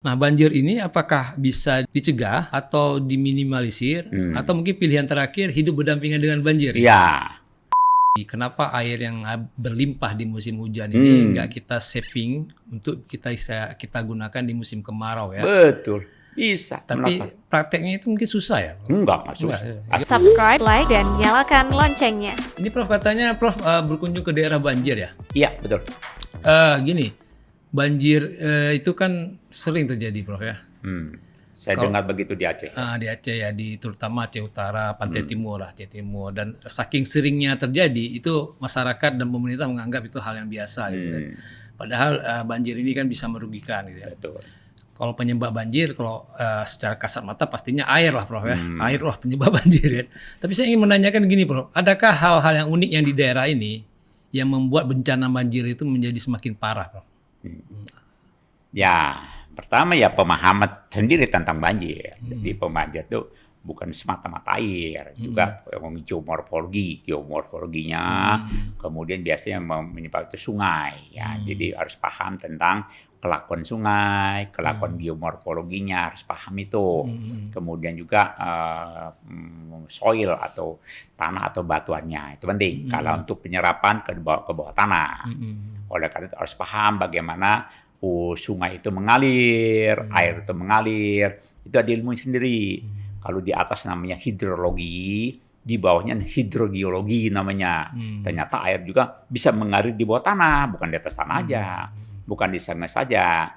Nah, banjir ini apakah bisa dicegah atau diminimalisir atau mungkin pilihan terakhir hidup berdampingan dengan banjir? Iya. Kenapa air yang berlimpah di musim hujan ini nggak kita saving untuk kita gunakan di musim kemarau ya? Betul. Bisa. Tapi Kenapa? prakteknya itu mungkin susah ya? Enggak susah. Subscribe, like, dan nyalakan loncengnya. Ini Prof katanya Prof berkunjung ke daerah banjir ya? Iya, betul. Gini, banjir itu kan sering terjadi Prof ya? Saya dengar begitu di Aceh. Di Aceh ya, terutama Aceh Utara, Pantai Timur lah, Aceh Timur. Dan saking seringnya terjadi, itu masyarakat dan pemerintah menganggap itu hal yang biasa gitu kan. Padahal banjir ini kan bisa merugikan gitu ya. Betul. Kalau penyebab banjir, kalau secara kasat mata pastinya air lah Prof ya. Air lah penyebab banjir ya. Tapi saya ingin menanyakan gini Prof, adakah hal-hal yang unik yang di daerah ini yang membuat bencana banjir itu menjadi semakin parah Prof? Ya, pertama ya pemahaman sendiri tentang banjir. Jadi banjir itu bukan semata-mata air, juga geomorfologinya, kemudian biasanya menyebabkan itu sungai. Ya, jadi harus paham tentang kelakuan sungai, kelakuan geomorfologinya, harus paham itu. Kemudian juga soil atau tanah atau batuannya, itu penting. Kalau untuk penyerapan ke bawah tanah. Oleh karena itu harus paham bagaimana sungai itu mengalir, air itu mengalir, itu ada ilmu sendiri. Kalau di atas namanya hidrologi, di bawahnya hidrogeologi namanya. Ternyata air juga bisa mengalir di bawah tanah, bukan di atas tanah aja, bukan di sungai saja.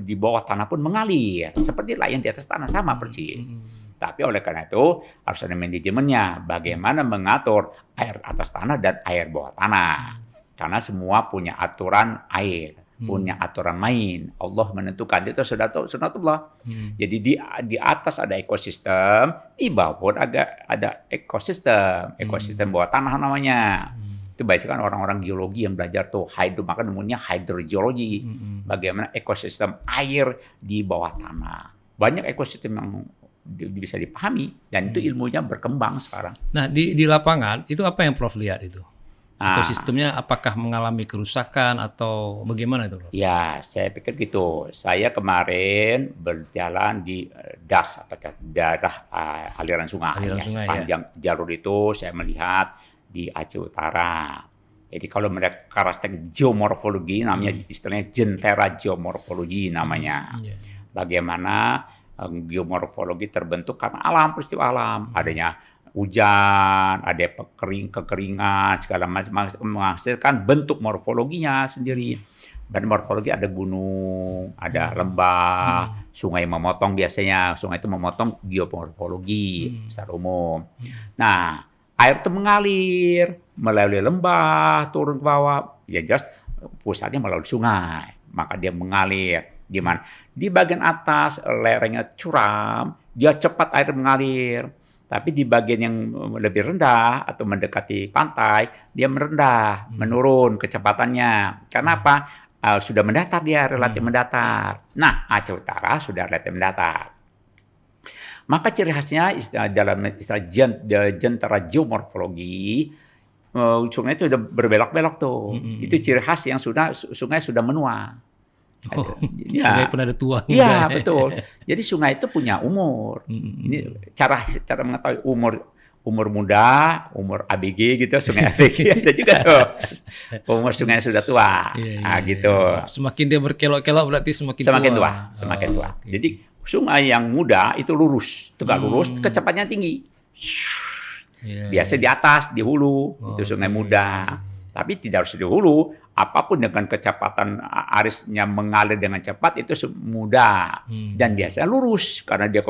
Di bawah tanah pun mengalir, seperti yang di atas tanah sama persis. Tapi oleh karena itu harus ada manajemennya, bagaimana mengatur air atas tanah dan air bawah tanah. Karena semua punya aturan air, punya aturan main. Allah menentukan, itu sunatullah. Jadi di atas ada ekosistem, di bawah pun ada ekosistem bawah tanah namanya. Itu biasanya kan orang-orang geologi yang belajar tuh maka namanya hydrogeologi. Bagaimana ekosistem air di bawah tanah. Banyak ekosistem yang bisa dipahami dan itu ilmunya berkembang sekarang. Nah, di lapangan itu apa yang Prof lihat itu? Ekosistemnya apakah mengalami kerusakan atau bagaimana itu, Prof? Ya, saya pikir gitu. Saya kemarin berjalan di das atau daerah aliran sungai. Sepanjang jalur itu saya melihat di Aceh Utara. Jadi kalau mereka karakteristik geomorfologi, namanya istilahnya jentera geomorfologi namanya. Bagaimana geomorfologi terbentuk karena peristiwa alam, adanya hujan, ada kekeringan, segala macam menghasilkan bentuk morfologinya sendiri. Dan morfologi ada gunung, ada lembah, sungai memotong biasanya. Sungai itu memotong geomorfologi secara umum. Nah, air itu mengalir melalui lembah, turun ke bawah. Ya jelas pusatnya melalui sungai. Maka dia mengalir. Di mana? Di bagian atas lerengnya curam, dia cepat air mengalir. Tapi di bagian yang lebih rendah atau mendekati pantai, dia merendah, menurun kecepatannya. Karena apa? Sudah mendatar dia, relatif mendatar. Nah, Aceh Utara sudah relatif mendatar. Maka ciri khasnya dalam istilah jentera geomorfologi, sungai itu sudah berbelok-belok tuh. Itu ciri khas yang sungai sudah menua. Sungai pun ada tua. Iya, betul. Jadi sungai itu punya umur. Ini cara mengetahui umur muda, umur ABG gitu, sungai ABG ada juga tuh. Umur sungai sudah tua. Gitu. Semakin dia berkelok-kelok berarti semakin tua. Semakin tua. Jadi sungai yang muda itu lurus, tegak lurus, kecepatannya tinggi. Biasa di atas, di hulu, itu sungai muda. Tapi tidak harus di hulu, apapun dengan kecepatan arisnya mengalir dengan cepat itu mudah dan biasanya lurus karena dia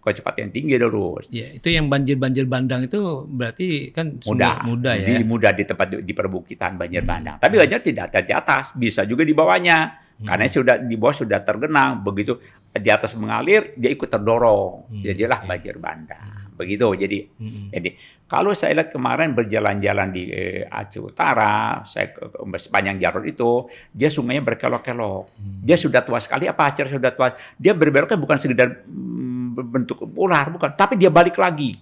kecepatan yang tinggi lurus. Ya, itu yang banjir bandang itu berarti kan mudah ya. Mudah di tempat di perbukitan banjir bandang. Tapi banjir tidak ada di atas, bisa juga di bawahnya. Karena di bawah sudah tergenang, begitu di atas mengalir dia ikut terdorong. Jadilah banjir bandang. Begitu. Jadi kalau saya lihat kemarin berjalan-jalan di Aceh Utara, saya sepanjang jalur itu, dia sungainya berkelok-kelok. Dia sudah tua sekali, sudah tua. Dia berbeloknya bukan sekedar bentuk ular, bukan, tapi dia balik lagi.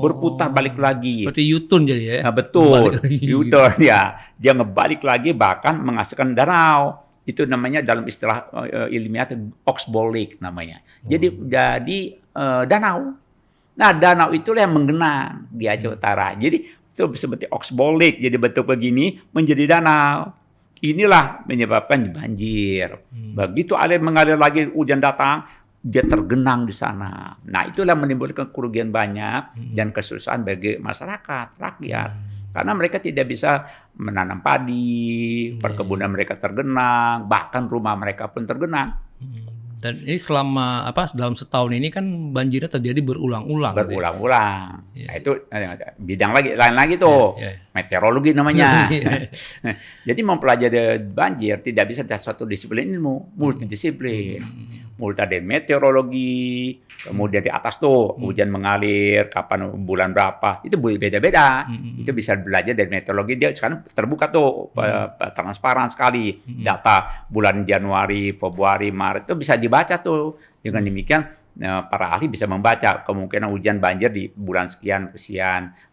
Berputar balik lagi. Seperti U-turn jadi ya. Nah, betul. U-turn ya. Dia ngebalik lagi bahkan menghasilkan danau. Itu namanya dalam istilah ilmiah itu oxbow lake namanya. Jadi danau. Nah, danau itulah yang menggenang di Aceh Utara. Jadi itu seperti oxbow lake, jadi bentuk begini menjadi danau. Inilah menyebabkan banjir. Begitu air mengalir lagi, hujan datang, dia tergenang di sana. Nah, itulah menimbulkan kerugian banyak dan kesusahan bagi masyarakat, rakyat. Karena mereka tidak bisa menanam padi, perkebunan mereka tergenang, bahkan rumah mereka pun tergenang. Dan ini dalam setahun ini kan banjirnya terjadi berulang-ulang. Berulang-ulang. Nah, itu bidang lain lagi tuh. Meteorologi namanya. Jadi mempelajari banjir tidak bisa dari suatu disiplin ilmu, multidisiplin. Mulai dari meteorologi, kemudian di atas tuh hujan mengalir, kapan bulan berapa, itu beda-beda. Itu bisa belajar dari meteorologi, dia sekarang terbuka tuh, transparan sekali. Data bulan Januari, Februari, Maret itu bisa dibaca tuh. Dengan demikian para ahli bisa membaca kemungkinan hujan banjir di bulan sekian,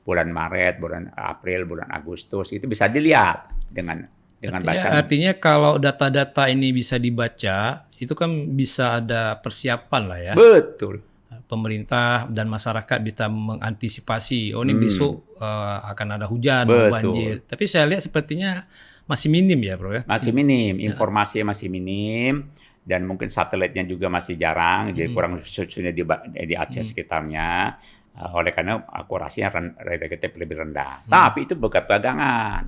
bulan Maret, bulan April, bulan Agustus, itu bisa dilihat dengan bacaan. Artinya kalau data-data ini bisa dibaca, itu kan bisa ada persiapan lah ya. Betul. Pemerintah dan masyarakat bisa mengantisipasi, ini besok akan ada hujan, banjir. Tapi saya lihat sepertinya masih minim ya, Bro ya. Masih minim, informasinya masih minim, dan mungkin satelitnya juga masih jarang, jadi kurang khususnya di Aceh sekitarnya. Oleh karena akurasinya relatif lebih rendah. Tapi itu pegangan.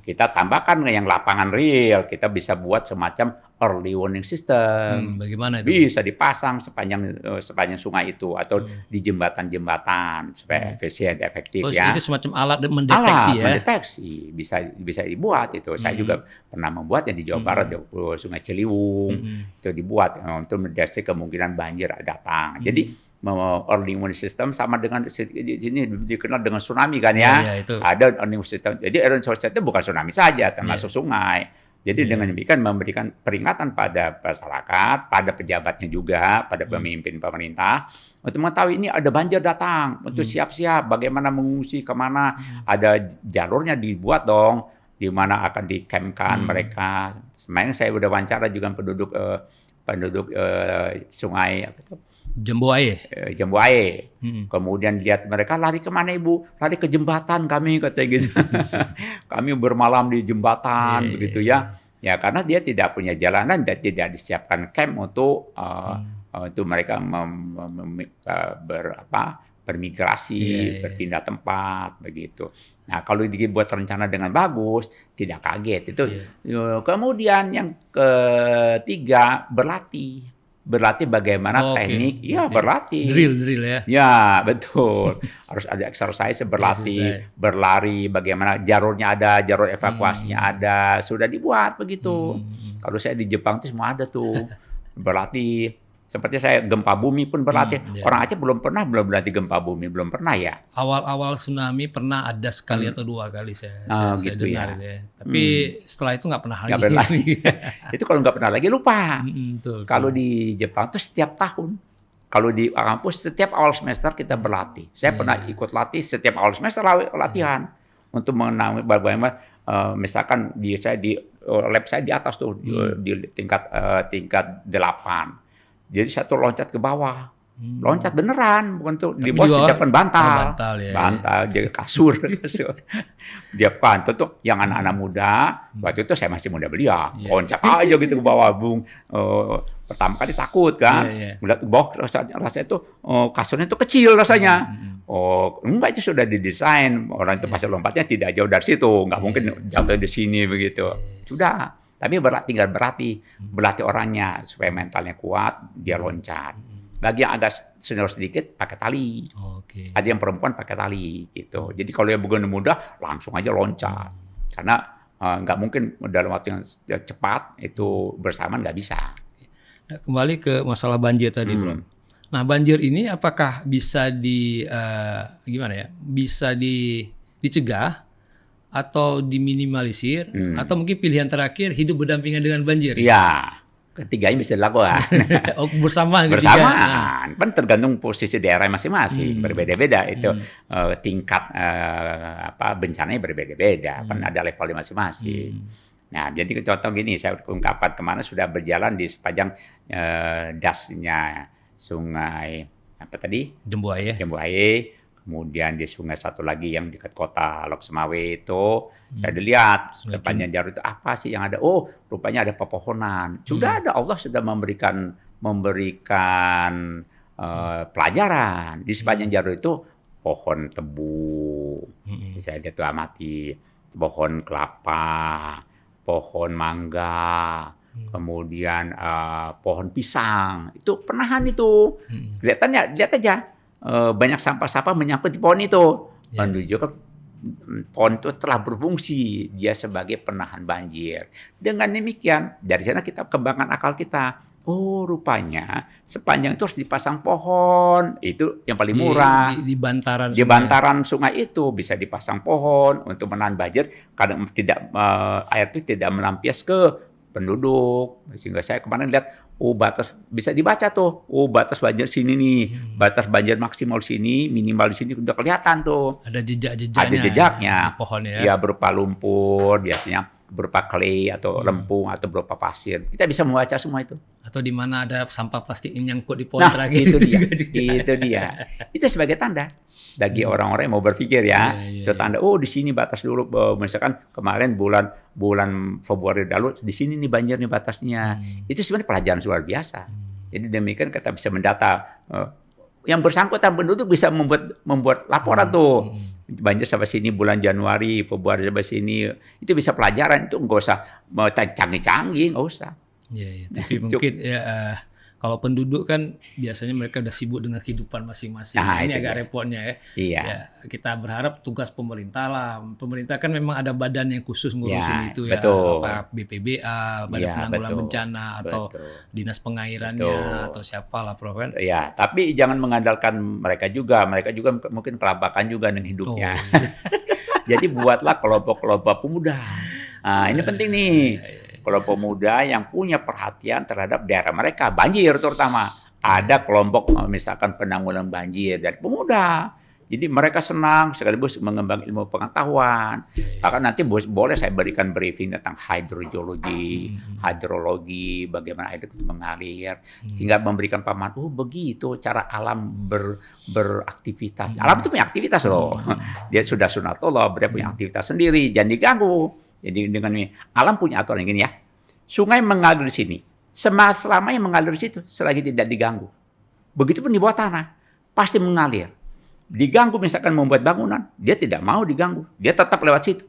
Kita tambahkan yang lapangan real, kita bisa buat semacam early warning system. Bagaimana itu? Bisa dipasang sepanjang sungai itu atau di jembatan-jembatan supaya efisien, efektif ya. Itu semacam alat mendeteksi ya. Mendeteksi bisa dibuat itu. Saya juga pernah membuatnya di Jawa Barat, di Sungai Ciliwung. Itu dibuat untuk mendeteksi kemungkinan banjir datang. Jadi early warning system sama dengan sini dikenal dengan tsunami kan ya. Itu. Ada early warning system. Jadi early warning system itu bukan tsunami saja, termasuk sungai. Jadi dengan demikian memberikan peringatan pada masyarakat, pada pejabatnya juga, pada pemimpin pemerintah untuk mengetahui ini ada banjir datang, untuk siap-siap bagaimana mengungsi kemana, ada jalurnya dibuat dong, di mana akan dikampkan mereka. Semakin saya udah wawancara juga penduduk sungai apa itu? Jemboaye. Kemudian lihat mereka lari kemana Ibu? Lari ke jembatan kami katanya gitu. Kami bermalam di jembatan begitu ya. Ya karena dia tidak punya jalanan dan tidak disiapkan camp untuk mereka bermigrasi, berpindah tempat begitu. Nah kalau dibuat rencana dengan bagus, tidak kaget itu. Kemudian yang ketiga berlatih bagaimana teknik, berlatih. Drill ya. Ya, betul. Harus ada exercise, berlari, bagaimana jalurnya ada, jalur evakuasinya ada, sudah dibuat begitu. Kalau saya di Jepang itu semua ada tuh. Berlatih. Seperti saya gempa bumi pun berlatih. Orang Aceh belum pernah berlatih gempa bumi, belum pernah ya. Awal-awal tsunami pernah ada sekali atau dua kali saya gitu dengar ya. Tapi setelah itu nggak pernah lagi. Itu kalau nggak pernah lagi lupa. Betul. Kalau di Jepang itu setiap tahun. Kalau di kampus setiap awal semester kita berlatih. Saya pernah ikut latih setiap awal semester latihan untuk mengenal bagaimana misalkan di lab saya di atas tuh di tingkat 8. Jadi satu loncat ke bawah, loncat beneran, bukan tuh di bawah siapkan bantal, jadi kasur, dia bantu tuh yang anak-anak muda. Waktu itu saya masih muda belia, loncat aja gitu ke bawah, Bung. Pertama kali takut kan, melihat ke bawah rasanya itu kasurnya itu kecil rasanya. Enggak, itu sudah didesain, orang itu pasti lompatnya tidak jauh dari situ, nggak mungkin jatuh di sini begitu, sudah. Tapi tinggal berlatih orangnya supaya mentalnya kuat, dia loncat. Bagi yang agak senior sedikit pakai tali. Ada yang perempuan pakai tali gitu. Jadi kalau yang begini muda langsung aja loncat. Karena nggak mungkin dalam waktu yang cepat itu bersamaan nggak bisa. Nah, kembali ke masalah banjir tadi, Bro. Nah, banjir ini apakah bisa bisa dicegah atau diminimalisir, atau mungkin pilihan terakhir hidup berdampingan dengan banjir? Iya, ketiganya bisa dilakukan. Bersamaan. Kan tergantung posisi daerah masing-masing, berbeda-beda itu tingkat bencananya berbeda-beda, kan ada levelnya masing-masing. Nah, jadi contoh gini, saya ungkapkan kemana sudah berjalan di sepanjang dasnya Sungai apa tadi? Jembuaye. Jembuaye. Kemudian di sungai satu lagi yang dekat kota Lok Semawe itu, saya lihat sepanjang jalur itu apa sih yang ada? Oh, rupanya ada pepohonan. Sudah ada, Allah sudah memberikan pelajaran di sepanjang jalur itu. Pohon tebu, saya lihat tuh amati, pohon kelapa, pohon mangga, kemudian pohon pisang, itu penahan itu. Kelihatannya, lihat aja. Banyak sampah-sampah menyangkut di pohon itu, menunjukkan pohon itu telah berfungsi dia sebagai penahan banjir. Dengan demikian dari sana kita kembangkan akal kita. Oh, rupanya sepanjang itu harus dipasang pohon, itu yang paling murah. Di bantaran di bantaran sungai itu bisa dipasang pohon untuk menahan banjir, kadang tidak air itu tidak melampias ke penduduk. Sehingga saya kemarin lihat, batas bisa dibaca tuh. Batas banjir sini nih, batas banjir maksimal sini, minimal di sini udah kelihatan tuh. Ada jejak-jejaknya. Ada jejaknya. Pohonnya. Ya berupa lumpur, biasanya berupa clay atau lempung atau berupa pasir. Kita bisa membaca semua itu. Atau di mana ada sampah plastik yang nyangkut di pohon itu dia. Itu dia. Itu sebagai tanda bagi orang-orang yang mau berpikir ya. Itu tanda, di sini batas dulu. Misalkan kemarin bulan Februari lalu, di sini nih banjir nih batasnya. Itu sebenarnya pelajaran luar biasa. Jadi demikian kita bisa mendata. Yang bersangkutan penduduk bisa membuat laporan tuh. Banjir sampai sini bulan Januari, Februari sampai sini. Itu bisa pelajaran. Itu nggak usah canggih-canggih, nggak usah. Iya, tapi mungkin kalau penduduk kan biasanya mereka udah sibuk dengan kehidupan masing-masing. Nah, ini agak repotnya ya. Iya. Ya. Kita berharap tugas pemerintah lah. Pemerintah kan memang ada badan yang khusus ngurusin itu ya. Betul. Apa BPBA, Badan Penanggulangan Bencana atau Dinas Pengairannya atau siapa lah, Prof kan. Ya, tapi jangan mengandalkan mereka juga. Mereka juga mungkin kelabakan juga dengan hidupnya. Jadi buatlah kelompok-kelompok pemuda. Nah, ini penting nih. Kelompok pemuda yang punya perhatian terhadap daerah mereka, banjir terutama. Ada kelompok misalkan penanggulangan banjir dari pemuda. Jadi mereka senang sekaligus mengembang ilmu pengetahuan. Bahkan nanti boleh saya berikan briefing tentang hidrogeologi, hidrologi, bagaimana air itu mengalir. Sehingga memberikan pemahaman, begitu cara alam beraktivitas. Alam itu punya aktivitas loh. Dia sudah sunatullah, dia punya aktivitas sendiri, jangan diganggu. Jadi dengan ini, alam punya aturan gini ya. Sungai mengalir di sini. Selamanya mengalir di situ, selagi tidak diganggu. Begitupun di bawah tanah, pasti mengalir. Diganggu misalkan membuat bangunan, dia tidak mau diganggu. Dia tetap lewat situ.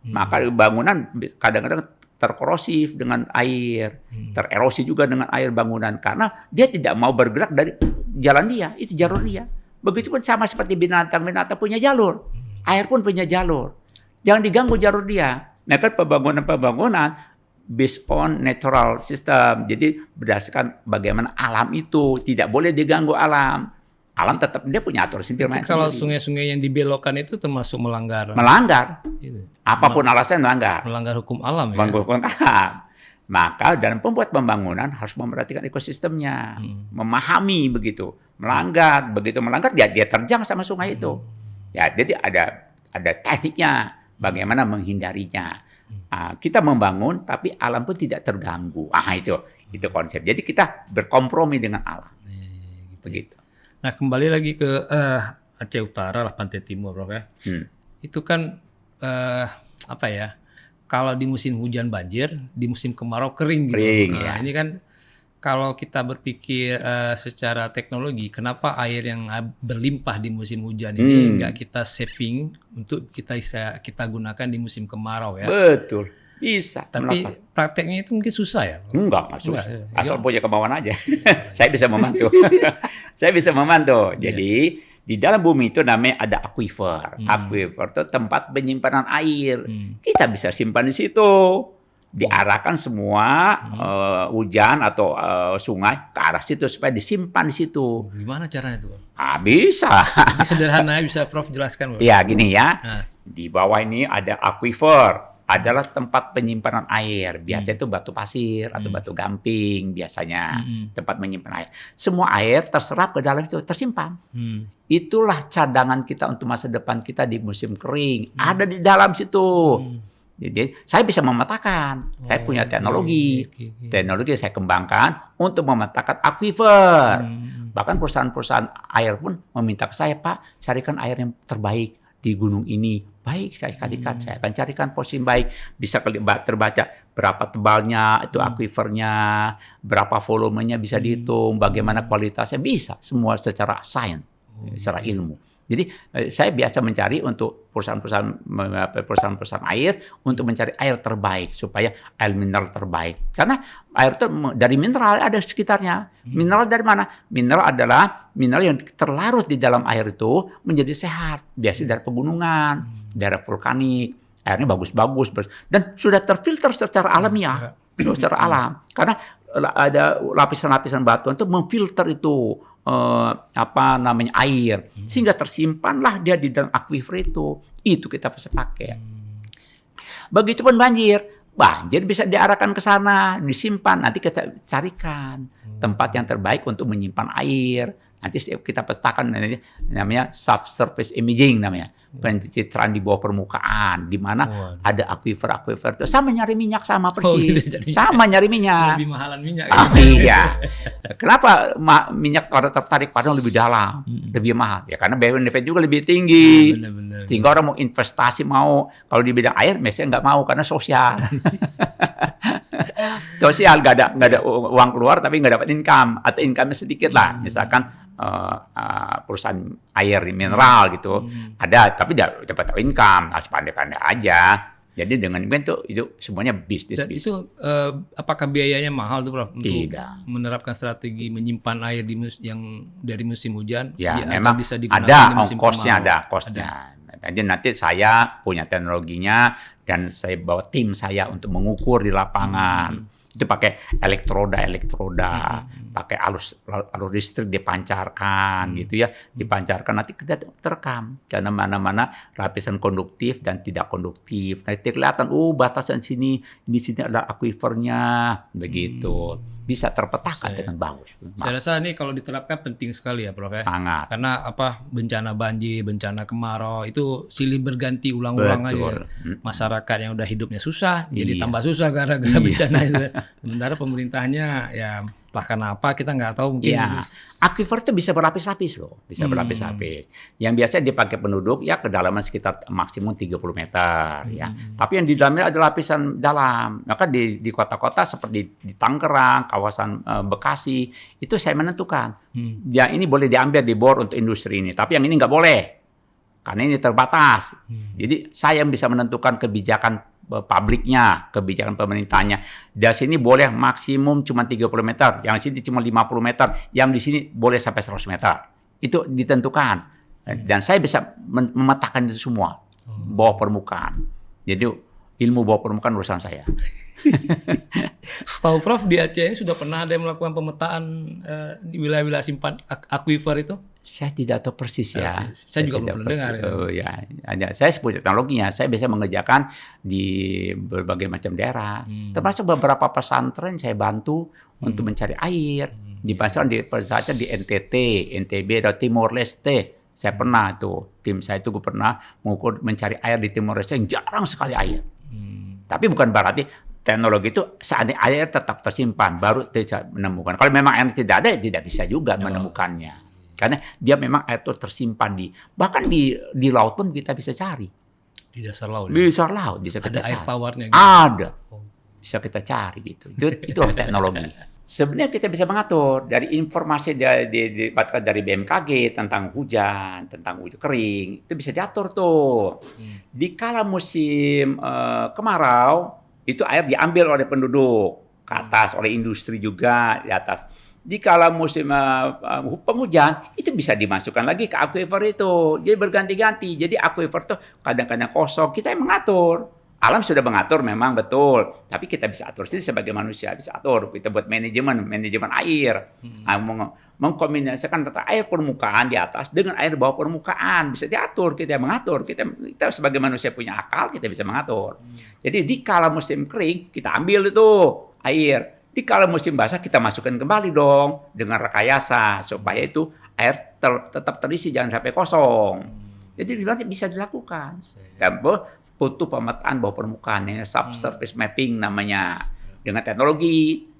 Maka bangunan kadang-kadang terkorosif dengan air, tererosi juga dengan air bangunan. Karena dia tidak mau bergerak dari jalan dia, itu jalur dia. Begitupun sama seperti binatang-binatang punya jalur. Air pun punya jalur. Jangan diganggu jalur dia. Nah, kan pembangunan based on natural system. Jadi berdasarkan bagaimana alam itu, tidak boleh diganggu alam. Alam tetap dia punya aturan sendiri. Kalau sungai-sungai yang dibelokkan itu termasuk melanggar. Gitu. Apapun alasan melanggar. Melanggar hukum alam ya. Melanggar hukum alam. Maka dalam pembuat pembangunan harus memperhatikan ekosistemnya, memahami begitu. Begitu melanggar dia terjang sama sungai itu. Ya, jadi ada tekniknya. Bagaimana menghindarinya? Kita membangun, tapi alam pun tidak terganggu. Itu konsep. Jadi kita berkompromi dengan alam. Begitu. Nah, kembali lagi ke Aceh Utara lah, Pantai Timur, Prof ya. Itu kan kalau di musim hujan banjir, di musim kemarau kering gitu. Ya. Ini kan kalau kita berpikir secara teknologi, kenapa air yang berlimpah di musim hujan ini nggak kita saving untuk kita gunakan di musim kemarau ya? Betul, bisa. Tapi prakteknya itu mungkin susah ya? Enggak susah. Asal punya kemauan aja. Saya bisa membantu. Jadi di dalam bumi itu namanya ada aquifer. Aquifer itu tempat penyimpanan air. Kita bisa simpan di situ. Diarahkan semua hujan atau sungai ke arah situ supaya disimpan di situ. Gimana caranya itu? Bisa. Ini sederhana, bisa Prof jelaskan? Ya gini ya. Di bawah ini ada aquifer, adalah tempat penyimpanan air. Biasanya itu batu pasir atau batu gamping biasanya tempat menyimpan air. Semua air terserap ke dalam itu, tersimpan. Itulah cadangan kita untuk masa depan kita di musim kering. Ada di dalam situ. Jadi saya bisa memetakan. Saya punya teknologi. Teknologi yang saya kembangkan untuk memetakan aquifer. Bahkan perusahaan-perusahaan air pun meminta ke saya, Pak, carikan air yang terbaik di gunung ini. Baik, saya akan carikan posisi baik. Bisa terbaca berapa tebalnya itu aquifernya, berapa volumenya bisa dihitung, bagaimana kualitasnya, bisa semua secara sains, secara ilmu. Jadi saya biasa mencari untuk perusahaan air untuk mencari air terbaik supaya air mineral terbaik. Karena air itu dari mineral ada sekitarnya. Mineral dari mana? Mineral adalah mineral yang terlarut di dalam air itu menjadi sehat. Biasanya dari pegunungan, daerah vulkanik. Airnya bagus-bagus dan sudah terfilter secara alamiah, secara alam. Karena ada lapisan-lapisan batuan itu memfilter itu air sehingga tersimpanlah dia di dalam aquifer itu kita bisa pakai. Begitupun banjir bisa diarahkan ke sana, disimpan, nanti kita carikan tempat yang terbaik untuk menyimpan air. Nanti kita petakan namanya subsurface imaging namanya. Pencitraan di bawah permukaan di mana ada aquifer itu sama nyari minyak sama persis. Sama nyari minyak. Lebih mahalan minyak. Iya. Kenapa minyak orang tertarik padahal lebih dalam, lebih mahal? Ya karena benefit juga lebih tinggi. Benar. Sehingga orang mau investasi kalau di bidang air biasanya nggak mau karena sosial. Sosial nggak ada uang keluar tapi nggak dapat income atau income-nya sedikit lah. Misalkan perusahaan air mineral gitu ada tapi tidak dapat income, harus pandai-pandai aja. Jadi dengan itu semuanya bisnis. Dan itu apakah biayanya mahal tuh Prof untuk Tidak. menerapkan strategi menyimpan air yang dari musim hujan? Ya memang bisa digunakan ada di musim ongkosnya, kemarau? ada kosnya. Jadi nanti saya punya teknologinya dan saya bawa tim saya untuk mengukur di lapangan. Itu pakai elektroda, pakai arus listrik dipancarkan gitu ya, dipancarkan nanti kita terekam karena mana-mana lapisan konduktif dan tidak konduktif. Nanti kelihatan, batasan di sini ada aquifernya, begitu. Bisa terpetakan dengan bagus. Saya rasa ini kalau diterapkan penting sekali ya Prof ya. Sangat. Karena bencana banjir, bencana kemarau itu silih berganti ulang-ulang aja. Masyarakat yang udah hidupnya susah jadi tambah susah gara-gara bencana itu. Sementara pemerintahnya ya entah kenapa kita nggak tahu mungkin. Iya. Aquifer itu bisa berlapis-lapis loh, bisa berlapis-lapis. Yang biasa dipakai penduduk ya kedalaman sekitar maksimum 30 meter ya. Tapi yang di dalamnya ada lapisan dalam. Maka di kota-kota seperti di Tangerang, kawasan Bekasi itu saya menentukan. Ya ini boleh diambil di bor untuk industri ini, tapi yang ini nggak boleh. Karena ini terbatas. Jadi saya yang bisa menentukan kebijakan publiknya, kebijakan pemerintahnya. Di sini boleh maksimum cuma 30 meter, yang sini cuma 50 meter, yang di sini boleh sampai 100 meter. Itu ditentukan. Dan saya bisa memetakan itu semua bawah permukaan. Jadi ilmu bawah permukaan urusan saya. Setahu Prof di Aceh ini sudah pernah ada yang melakukan pemetaan di wilayah-wilayah simpan aquifer itu? Saya tidak tahu persis ya. Saya juga belum pernah dengar. Ya. Saya punya teknologinya. Saya bisa mengerjakan di berbagai macam daerah. Termasuk beberapa pesantren saya bantu untuk mencari air. Di pesantren di NTT, NTB, dan Timor Leste. Saya pernah tim saya gue pernah mencari air di Timor Leste yang jarang sekali air. Tapi bukan berarti teknologi itu seandainya air tetap tersimpan baru bisa menemukan. Kalau memang air tidak ada, tidak bisa juga menemukannya. Karena dia memang air itu tersimpan bahkan di laut pun kita bisa cari. Di dasar laut. Di dasar laut bisa kita ada cari. Air tawarnya gitu. Ada. Bisa kita cari gitu. Itu teknologi. Sebenarnya kita bisa mengatur dari informasi didapatkan dari BMKG tentang hujan kering, itu bisa diatur tuh. Di kala musim kemarau, itu air diambil oleh penduduk ke atas, oleh industri juga di atas. Di kala musim penghujan, itu bisa dimasukkan lagi ke aquifer itu. Jadi berganti-ganti. Jadi aquifer itu kadang-kadang kosong. Kita yang mengatur. Alam sudah mengatur memang betul. Tapi kita bisa atur sendiri sebagai manusia. Bisa atur. Kita buat manajemen air. Mengkombinasikan antara air permukaan di atas dengan air bawah permukaan. Bisa diatur. Kita mengatur. Kita sebagai manusia punya akal, kita bisa mengatur. Jadi di kala musim kering, kita ambil itu air. Di kala musim basah kita masukkan kembali dong dengan rekayasa supaya itu air tetap terisi, jangan sampai kosong. Jadi bisa dilakukan. foto pemetaan bawah permukaan, subsurface mapping namanya. Dengan teknologi,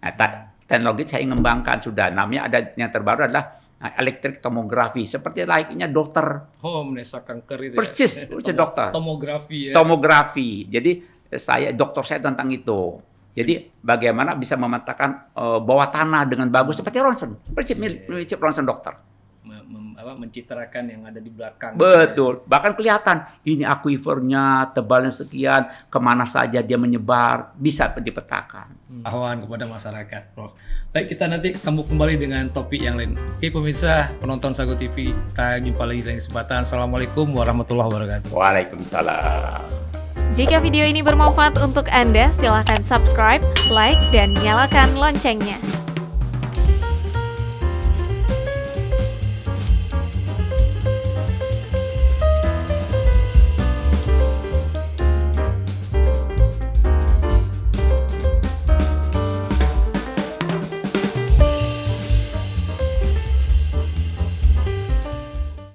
teknologi saya ngembangkan sudah. Namanya ada yang terbaru adalah elektrik tomografi, seperti layaknya dokter. Oh, mendesak kanker itu. Persis, dokter. Tomografi ya. Tomografi. Jadi dokter saya tentang itu. Jadi bagaimana bisa memetakan bawah tanah dengan bagus seperti ronsen, persis mirip ronsen dokter. Mencitrakan yang ada di belakang. Betul. Bahkan kelihatan ini akuifernya tebalnya sekian, kemana saja dia menyebar, bisa dipetakan. Pengetahuan kepada masyarakat, Prof. Baik, kita nanti sambung kembali dengan topik yang lain. Oke, pemirsa, penonton Sago TV, kita jumpa lagi di kesempatan. Assalamualaikum warahmatullahi wabarakatuh. Waalaikumsalam. Jika video ini bermanfaat untuk Anda, silakan subscribe, like, dan nyalakan loncengnya.